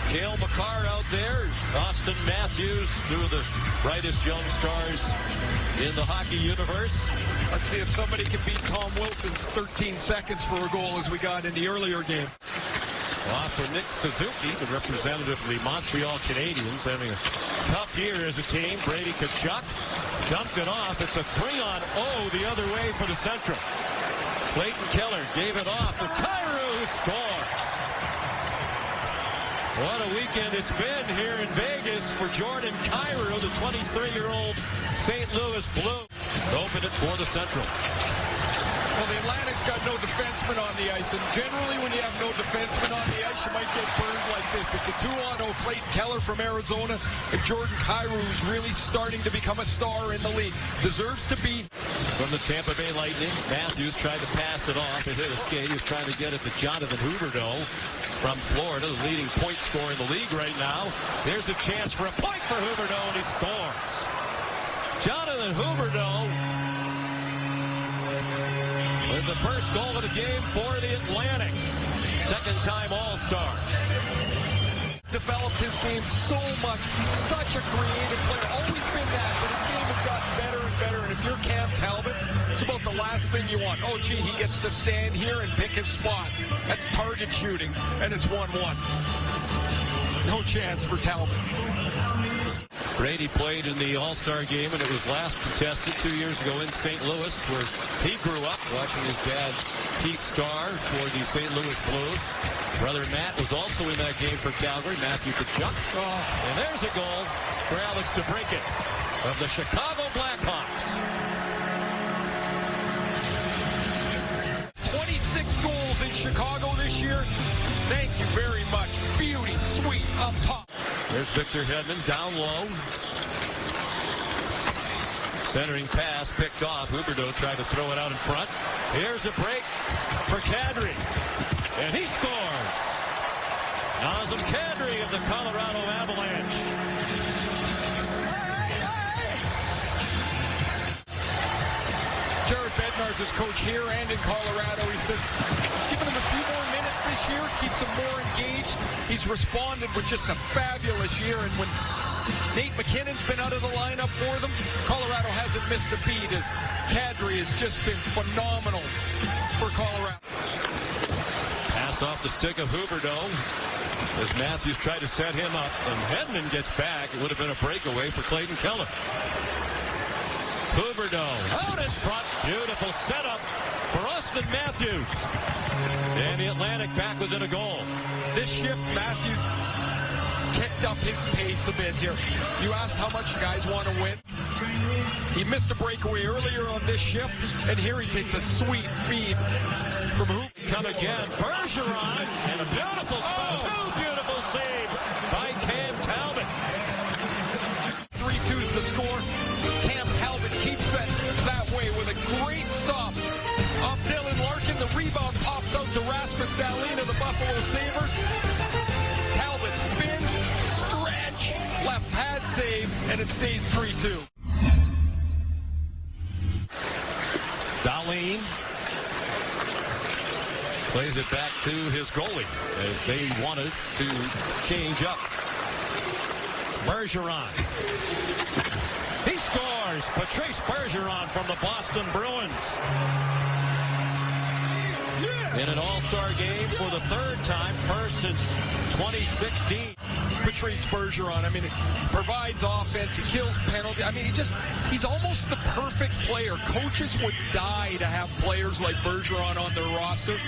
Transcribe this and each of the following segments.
Cale Makar out there. Austin Matthews, two of the brightest young stars in the hockey universe. Let's see if somebody can beat Tom Wilson's 13 seconds for a goal as we got in the earlier game. Off for Nick Suzuki, the representative of the Montreal Canadiens, having a tough year as a team. Brady Tkachuk dumped it off. It's a 3-on-0 the other way for the Central. Clayton Keller gave it off to Kyrou, who scores. What a weekend it's been here in Vegas for Jordan Kyrou, the 23-year-old St. Louis Blue. Opened it for the Central. Well, the Atlantic's got no defenseman on the ice, and generally when you have no defenseman on the ice, you might get burned like this. It's a 2-on-0 Clayton Keller from Arizona, and Jordan Kyrou is really starting to become a star in the league. Deserves to be. From the Tampa Bay Lightning, Matthews tried to pass it off. It hit a skate. He was trying to get it to Jonathan Huberdeau from Florida, the leading point scorer in the league right now. There's a chance for a point for Huberdeau, and he scores. Jonathan Huberdeau with the first goal of the game for the Atlantic. Second-time All-Star. Developed his game so much. He's such a creative player. Always been that, but his game has gotten better and better. And if you're Cam Talbot, it's about the last thing you want. Oh, gee, he gets to stand here and pick his spot. That's target shooting, and it's 1-1. No chance for Talbot. Brady played in the All-Star game, and it was last contested 2 years ago in St. Louis, where he grew up watching his dad, Keith Starr, for the St. Louis Blues. Brother Matt was also in that game for Calgary, Matthew Tkachuk. And there's a goal for Alex DeBrincat of the Chicago Blackhawks. 26 goals in Chicago this year. Thank you very much. Beauty, sweet, up top. There's Victor Hedman down low. Centering pass picked off. Huberdeau tried to throw it out in front. Here's a break for Kadri. And he scores. Nazem Kadri of the Colorado Avalanche. Jared Bednar's his coach here and in Colorado. He says, giving him a few more minutes this year, keeps him more engaged. He's responded with just a fabulous year. And when Nate McKinnon's been out of the lineup for them, Colorado hasn't missed a beat, as Kadri has just been phenomenal for Colorado. Pass off the stick of Huberdeau as Matthews tried to set him up, and Hedman gets back. It would have been a breakaway for Clayton Keller. Huberdeau out in front. Beautiful setup for Austin Matthews. And the Atlantic back within a goal. This shift, Matthews kicked up his pace a bit here. You asked how much you guys want to win. He missed a breakaway earlier on this shift, and here he takes a sweet feed from who? Come again, Bergeron, and a beautiful spot. Two beautiful saves by Cam Talbot. 3-2's the score. Cam Talbot keeps it that way with a great stop. Up Dylan Larkin, the rebound pops out to Rasmus Dahlin of the Buffalo Sabres. Talbot spins, stretch, left pad save, and it stays 3-2. Dahlin plays it back to his goalie as they wanted to change up. Bergeron. He scores. Patrice Bergeron from the Boston Bruins. In an All-Star game for the third time, first since 2016. Patrice Bergeron, I mean, he provides offense, he kills penalty. I mean, he's almost the perfect player. Coaches would die to have players like Bergeron on their roster.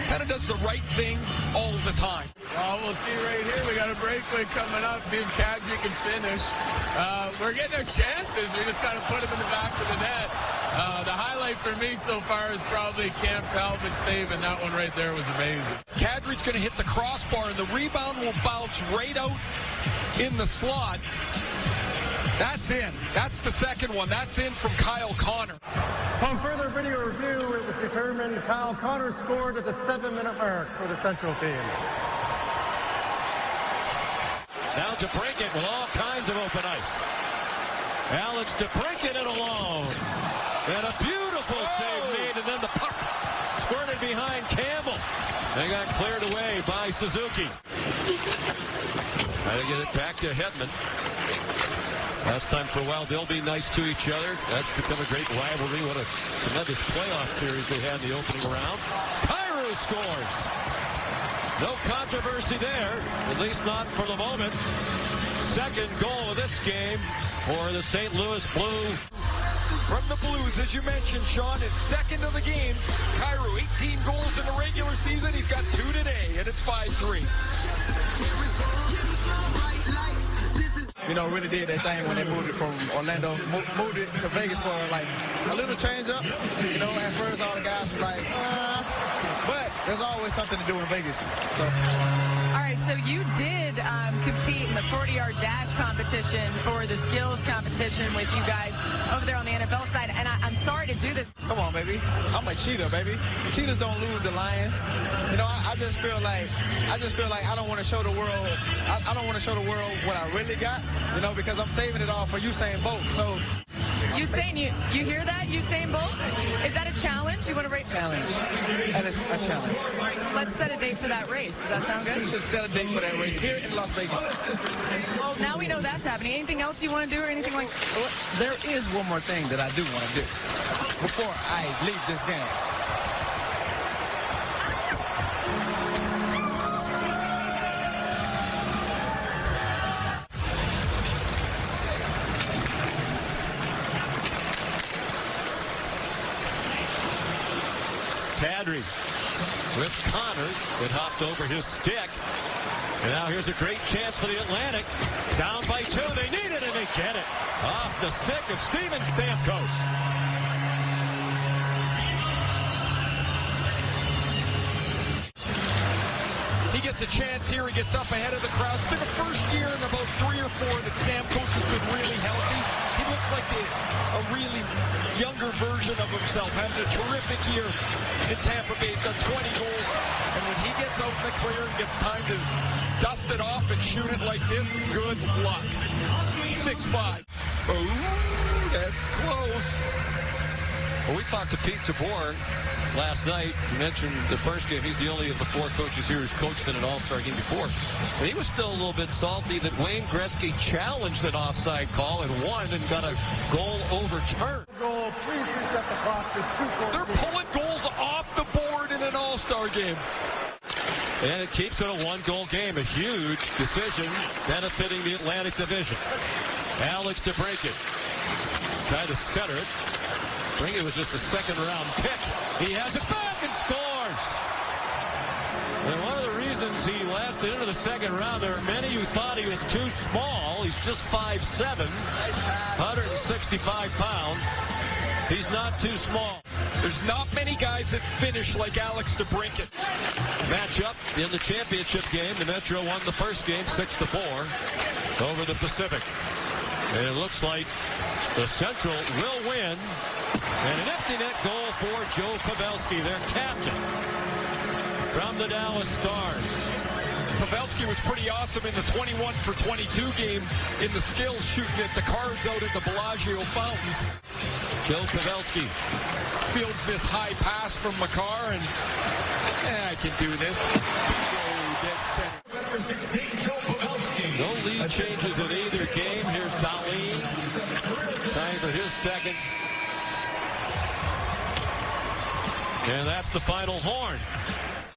Kind of does the right thing all the time. Well, we'll see right here. We got a breakaway coming up. See if Kadri can finish. We're getting our chances. We just got to put him in the back of the net. The highlight for me so far is probably Cam Talbot's save, and that one right there was amazing. Kadri's going to hit the crossbar, and the rebound will bounce right out in the slot. That's in. That's the second one. That's in from Kyle Connor. On further video review, it was determined Kyle Connor scored at the 7-minute mark for the Central team. Now DeBrincat with all kinds of open ice. Alex DeBrincat in alone. And a beautiful save made, and then the puck squirted behind Campbell. They got cleared away by Suzuki. Try to get it back to Hedman. Last time for a while, they'll be nice to each other. That's become a great rivalry. What a tremendous playoff series they had in the opening round. Kyrou scores. No controversy there, at least not for the moment. Second goal of this game for the St. Louis Blues. From the Blues, as you mentioned, Sean, is second of the game. Kyrou, 18 goals in the regular season. He's got 2 today, and it's 5-3. You know, really did that thing when they moved it from Orlando, moved it to Vegas for like a little change up. You know, at first all the guys were like, but there's always something to do in Vegas. So. All right, so you did compete in the 40-yard dash competition for the skills competition with you guys over there on the NFL side, and I'm sorry to do this. Come on, baby. I'm a cheater, baby. Cheaters don't lose the Lions. You know, I just feel like I don't want to show the world. I don't want to show the world what I really got. You know, because I'm saving it all for Usain Bolt. So. Usain, you hear that? Usain Bolt? Is that a challenge? You want to race? Challenge. That is a challenge. All right, so let's set a date for that race. Does that sound good? We should set a date for that race here in Las Vegas. Well, now we know that's happening. Anything else you want to do or anything like that? Well, there is one more thing that I do want to do before I leave this game. Kadri with Connors that hopped over his stick. And now here's a great chance for the Atlantic. Down by 2. They need it and they get it. Off the stick of Steven Stamkos. He gets a chance here. He gets up ahead of the crowd. It's been the first year in about 3 or 4 that Stamkos has been really healthy. He looks like a really younger version of himself, having a terrific year in Tampa Bay. He's got 20 goals. And when he gets out in the clear and gets time to dust it off and shoot it like this, good luck. 6-5. Oh, that's close. Well, we talked to Pete DeBoer last night. You mentioned the first game. He's the only of the 4 coaches here who's coached in an All-Star game before. And he was still a little bit salty that Wayne Gretzky challenged an offside call and won and got a goal overturned. Goal, please reset the clock to 2:14. They're pulling goals off the board in an All-Star game. And it keeps it a 1-goal game. A huge decision benefiting the Atlantic Division. Alex DeBrincat tried to center it. It was just a second-round pick. He has it back and scores. And one of the reasons he lasted into the second round, there are many who thought he was too small. He's just 5'7", 165 pounds. He's not too small. There's not many guys that finish like Alex DeBrincat. Matchup in the championship game. The Metro won the first game 6-4 over the Pacific. And it looks like the Central will win. And an empty net goal for Joe Pavelski, their captain, from the Dallas Stars. Pavelski was pretty awesome in the 21 for 22 game in the skills shooting at the cards out at the Bellagio Fountains. Joe Pavelski fields this high pass from Makar and I can do this. Number 16, Joe Pavelski. No lead changes in either game. Here's Dahlin. Time for his second. And that's the final horn.